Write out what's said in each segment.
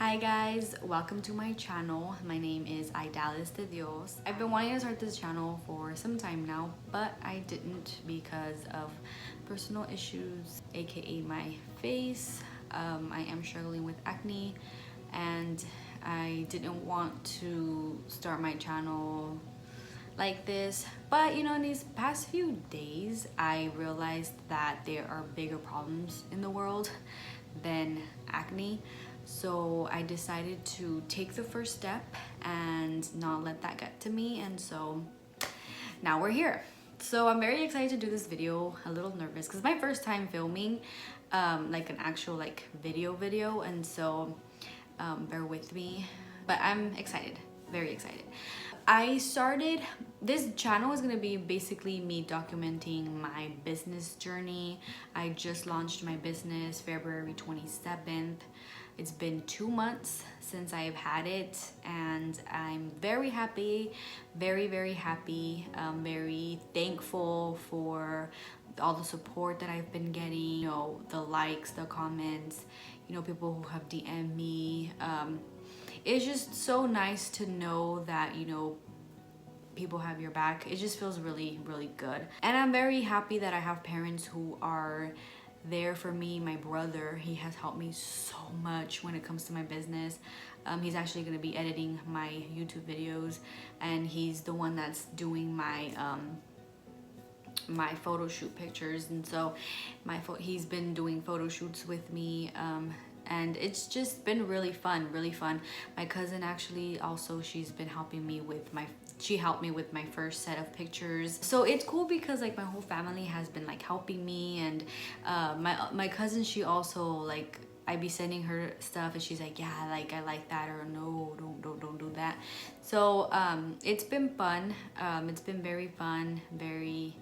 Hi guys, welcome to my channel. My name is William De Dios. I've been wanting to start this channel for some time now, but I didn't because of personal issues, aka my face. I am struggling with acne and I didn't want to start my channel like this, but you know, in these past few days I realized that there are bigger problems in the world than acne. So I decided to take the first step and not let that get to me, and so now we're here. So I'm very excited to do this video, a little nervous because it's my first time filming like an actual like video, and so bear with me, but I'm excited, very excited. I started, this channel is going to be basically me documenting my business journey. I just launched my business February 27th. It's been 2 months since I've had it and I'm very happy, very happy. I'm very thankful for all the support that I've been getting, you know, the likes, the comments, you know, people who have DM'd me. It's just so nice to know that, you know, people have your back. It just feels really good, and I'm very happy that I have parents who are there for me. My brother, he has helped me so much when it comes to my business. He's actually going to be editing my YouTube videos, and he's the one that's doing my my photo shoot pictures, and so he's been doing photo shoots with me, and it's just been really fun. My cousin actually also, she's been helping me with she helped me with my first set of pictures. So it's cool because like my whole family has been like helping me, and my cousin, she also like, I be sending her stuff and she's like, yeah, like I like that, or no, don't do that. So it's been fun. It's been very fun, very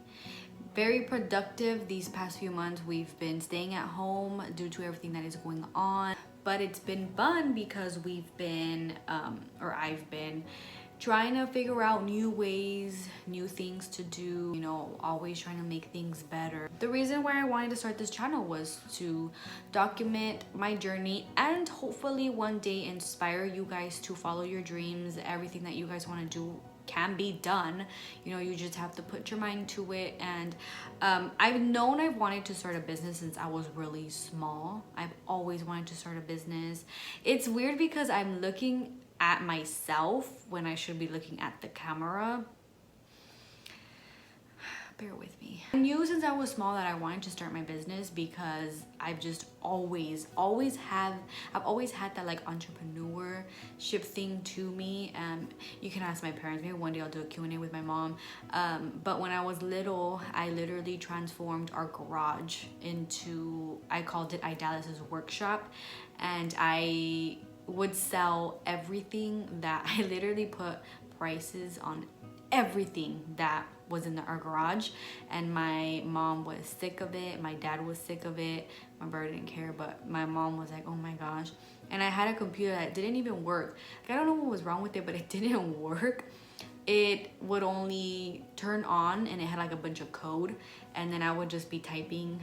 productive these past few months. We've been staying at home due to everything that is going on, but it's been fun because we've been or I've been trying to figure out new ways, new things to do, you know, always trying to make things better. The reason why I wanted to start this channel was to document my journey and hopefully one day inspire you guys to follow your dreams. Everything that you guys want to do can be done, you know, you just have to put your mind to it. And I've wanted to start a business since I was really small. I've always wanted to start a business. It's weird because I'm looking at myself when I should be looking at the camera. Bear with me. I knew since I was small that I wanted to start my business because I've just always had that like entrepreneurship thing to me. You can ask my parents, maybe one day I'll do a Q&A with my mom. But when I was little, I literally transformed our garage into, I called it Idalis's workshop, and I would sell everything that I literally put prices on everything that was in our garage. And my mom was sick of it, my dad was sick of it, my brother didn't care, but my mom was like, oh my gosh. And I had a computer that didn't even work. Like, I don't know what was wrong with it, but it didn't work. It would only turn on and it had like a bunch of code, and then I would just be typing.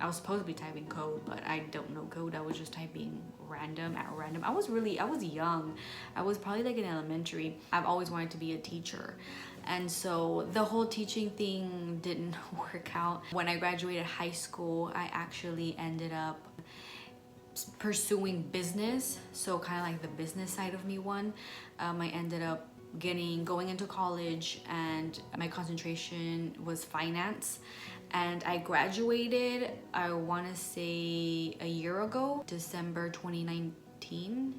I was supposed to be typing code, but I don't know code. I was just typing random. I was young. I was probably like in elementary. I've always wanted to be a teacher. And so the whole teaching thing didn't work out. When I graduated high school, I actually ended up pursuing business. So kind of like the business side of me won. I ended up going into college, and my concentration was finance. And I graduated, I want to say a year ago, December 2019.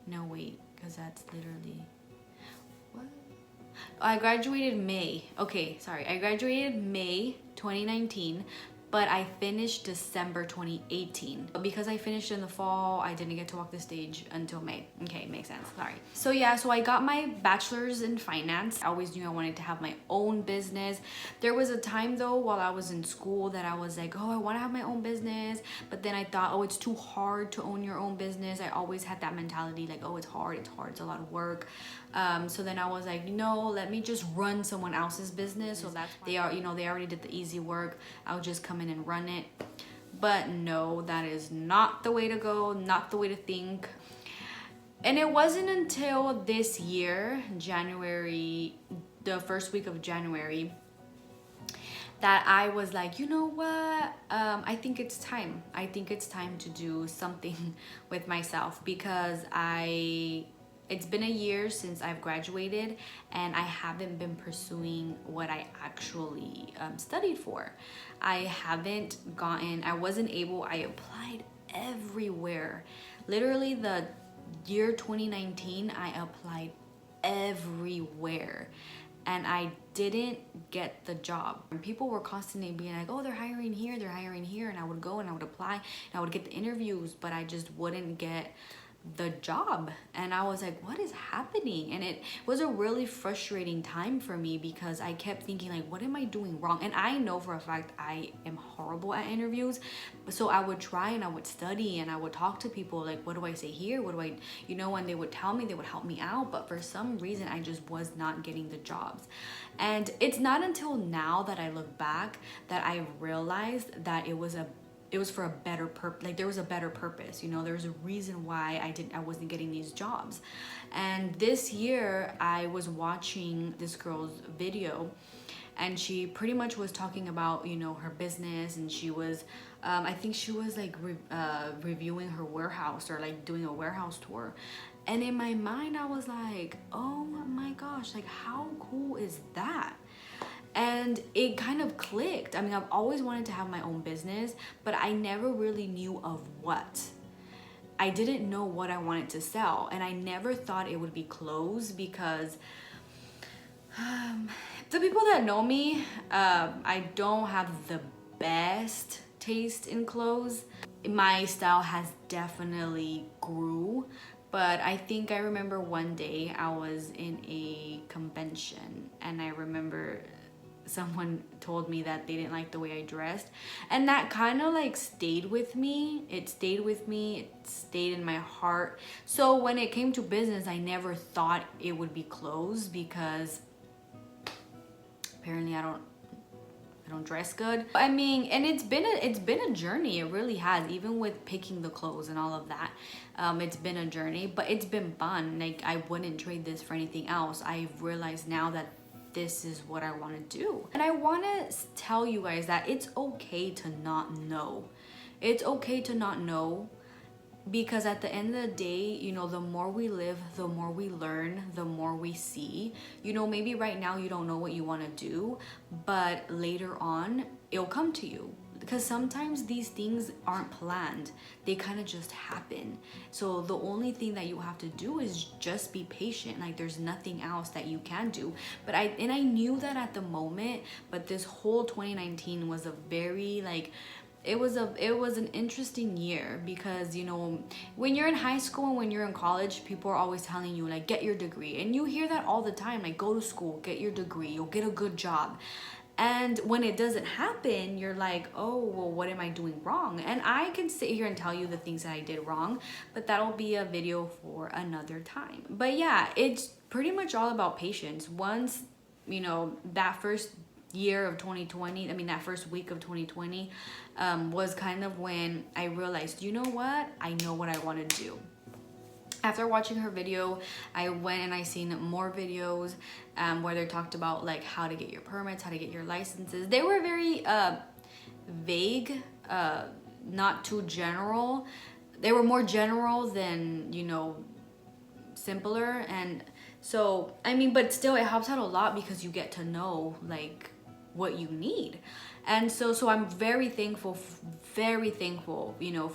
No, wait, because that's literally, what? I graduated May. Okay, sorry. I graduated May 2019, but I finished December 2018. Because I finished in the fall, I didn't get to walk the stage until May. Okay, makes sense, sorry. So yeah, so I got my bachelor's in finance. I always knew I wanted to have my own business. There was a time though while I was in school that I was like, oh, I want to have my own business. But then I thought, oh, it's too hard to own your own business. I always had that mentality like, oh, it's hard, it's a lot of work. So then I was like, no, let me just run someone else's business. So that's why they already did the easy work. I'll just come in and run it. But no, that is not the way to go, not the way to think. And it wasn't until this year, January, the first week of January, that I was like, you know what? I think it's time. I think it's time to do something with myself, because it's been a year since I've graduated and I haven't been pursuing what I actually studied for. I applied everywhere. Literally the year 2019, I applied everywhere and I didn't get the job. And people were constantly being like, oh, they're hiring here, and I would go and I would apply and I would get the interviews, but I just wouldn't get the job. And I was like, what is happening? And it was a really frustrating time for me, because I kept thinking like, what am I doing wrong? And I know for a fact I am horrible at interviews, so I would try and I would study and I would talk to people like, what do I say here, what do I, and they would tell me, they would help me out, but for some reason I just was not getting the jobs. And it's not until now that I look back that I realized that it was for a better purpose. Like, there was a better purpose, there was a reason why I wasn't getting these jobs. And this year I was watching this girl's video, and she pretty much was talking about her business, and she was I think she was like reviewing her warehouse, or like doing a warehouse tour. And in my mind I was like, oh my gosh, like how cool is that? And it kind of clicked. I mean, I've always wanted to have my own business, but I never really knew of what. I didn't know what I wanted to sell, and I never thought it would be clothes, because the people that know me, I don't have the best taste in clothes. My style has definitely grew, but I think I remember one day I was in a convention, and I remember someone told me that they didn't like the way I dressed, and that kind of like stayed with me. It stayed in my heart. So when it came to business, I never thought it would be clothes, because apparently I don't dress good. I mean, and it's been a journey. It really has. Even with picking the clothes and all of that, it's been a journey, but it's been fun. Like, I wouldn't trade this for anything else. I've realized now that this is what I want to do. And I want to tell you guys that it's okay to not know. It's okay to not know, because at the end of the day, the more we live, the more we learn, the more we see. Maybe right now you don't know what you want to do, but later on it'll come to you. Because sometimes these things aren't planned, they kind of just happen. So the only thing that you have to do is just be patient. Like, there's nothing else that you can do. But I knew that at the moment, but this whole 2019 was a very it was an interesting year, because when you're in high school and when you're in college, people are always telling you like, get your degree, and you hear that all the time, like, go to school, get your degree, you'll get a good job. And when it doesn't happen, you're like, oh, well, what am I doing wrong? And I can sit here and tell you the things that I did wrong, but that'll be a video for another time. But yeah, it's pretty much all about patience. Once, that first year of 2020, that first week of 2020 was kind of when I realized, you know what? I know what I want to do. After watching her video, I went and I seen more videos where they talked about like how to get your permits, how to get your licenses. They were very vague, not too general. They were more general than, simpler. And so, but still it helps out a lot, because you get to know like what you need. And so I'm very thankful, for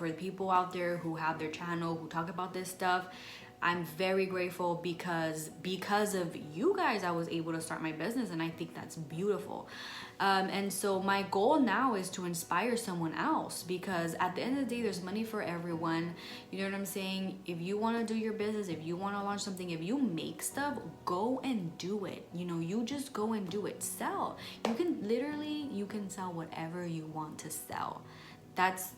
the people out there who have their channel, who talk about this stuff. I'm very grateful, because of you guys, I was able to start my business, and I think that's beautiful. And so my goal now is to inspire someone else, because at the end of the day, there's money for everyone. You know what I'm saying? If you want to do your business, if you want to launch something, if you make stuff, go and do it. You just go and do it. Sell. You can sell whatever you want to sell. That's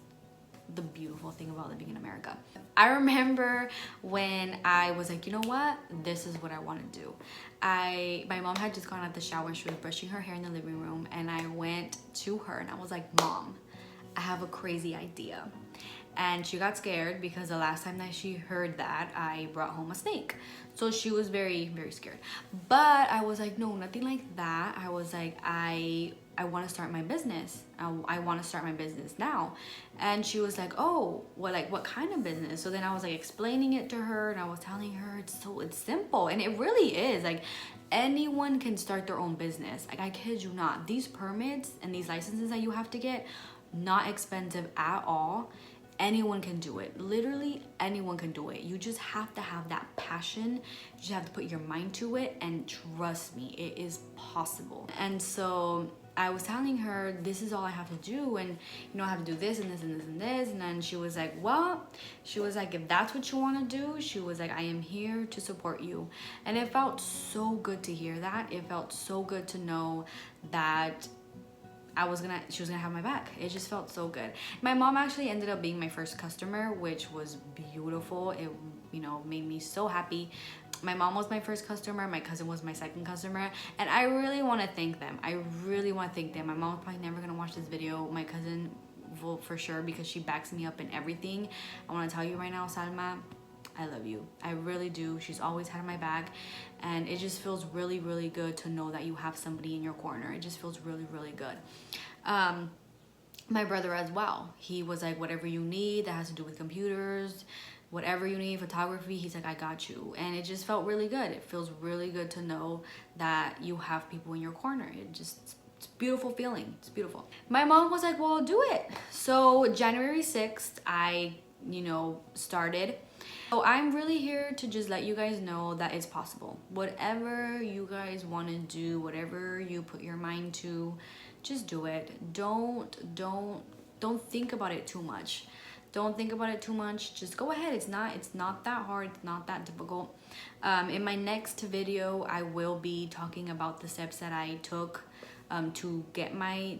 the beautiful thing about living in America. I remember when I was like, you know what? This is what I want to do. My mom had just gone out the shower. She was brushing her hair in the living room, and I went to her and I was like, Mom, I have a crazy idea. And she got scared because the last time that she heard that, I brought home a snake. So she was very, very scared. But I was like, no, nothing like that. I was like, I want to start my business. I want to start my business now. And she was like, oh, what kind of business? So then I was like explaining it to her, and I was telling her it's simple, and it really is. Like, anyone can start their own business. Like, I kid you not. These permits and these licenses that you have to get, not expensive at all. Anyone can do it. Literally anyone can do it. You just have to have that passion. You just have to put your mind to it, and trust me, it is possible. And so I was telling her, this is all I have to do, and I have to do this and this and this and this. And then she was like, well, she was like, if that's what you want to do, she was like, I am here to support you. And it felt so good to hear that. It felt so good to know that she was gonna have my back. It just felt so good. My mom actually ended up being my first customer, which was beautiful. It, made me so happy. My mom was my first customer. My cousin was my second customer. And I really want to thank them. My mom's probably never gonna watch this video. My cousin will for sure, because she backs me up in everything. I want to tell you right now, Salma, I love you. I really do. She's always had my back, and it just feels really, really good to know that you have somebody in your corner. It just feels really, really good. My brother as well. He was like, whatever you need that has to do with computers, whatever you need, photography, he's like, I got you. And it just felt really good. It feels really good to know that you have people in your corner. It's a beautiful feeling. It's beautiful. My mom was like, well, do it. So January 6th, I started. So I'm really here to just let you guys know that it's possible. Whatever you guys want to do, whatever you put your mind to, just do it. Don't think about it too much. Don't think about it too much. Just go ahead. It's not that hard. It's not that difficult. In my next video, I will be talking about the steps that I took to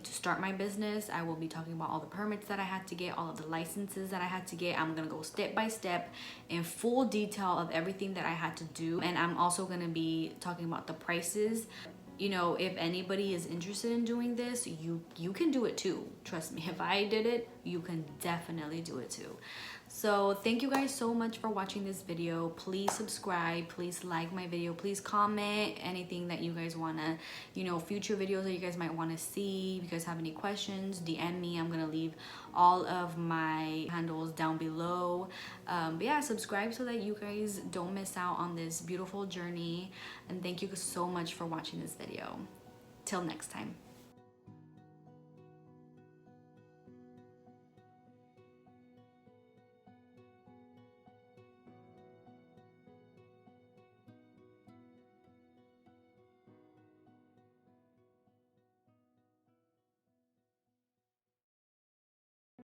start my business. I will be talking about all the permits that I had to get, all of the licenses that I had to get. I'm gonna go step by step in full detail of everything that I had to do. And I'm also gonna be talking about the prices. If anybody is interested in doing this, you can do it too. Trust me, if I did it, you can definitely do it too. So thank you guys so much for watching this video. Please subscribe, please like my video, please comment anything that you guys want to, future videos that you guys might want to see. If you guys have any questions, DM me. I'm gonna leave all of my handles down below. But yeah, subscribe so that you guys don't miss out on this beautiful journey. And thank you so much for watching this video. Till next time.